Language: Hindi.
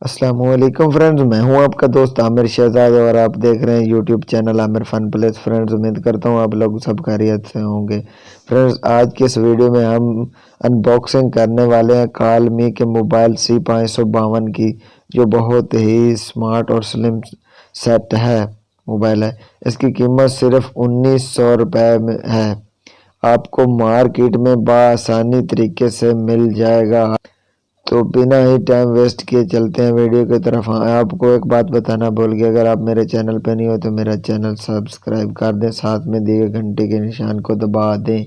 अस्सलाम वालेकुम फ्रेंड्स, मैं हूं आपका दोस्त आमिर शहजाद और आप देख रहे हैं YouTube channel Aamir fun place. Friends, उम्मीद करता हूं आप लोग सब खैरियत से होंगे। फ्रेंड्स, आज के इस वीडियो में हम अनबॉक्सिंग करने वाले हैं कालमी के मोबाइल C552 की, जो बहुत ही स्मार्ट और स्लिम सेट है मोबाइल है। इसकी कीमत सिर्फ 1900 रुपये में है। आपको मार्केट में बआसानी तरीके से मिल जाएगा। तो बिना ही टाइम वेस्ट किए चलते हैं वीडियो की तरफ। हाँ, आपको एक बात बताना भूल गया, अगर आप मेरे चैनल पे नहीं हो तो मेरा चैनल सब्सक्राइब कर दें, साथ में दिए घंटे के निशान को दबा दें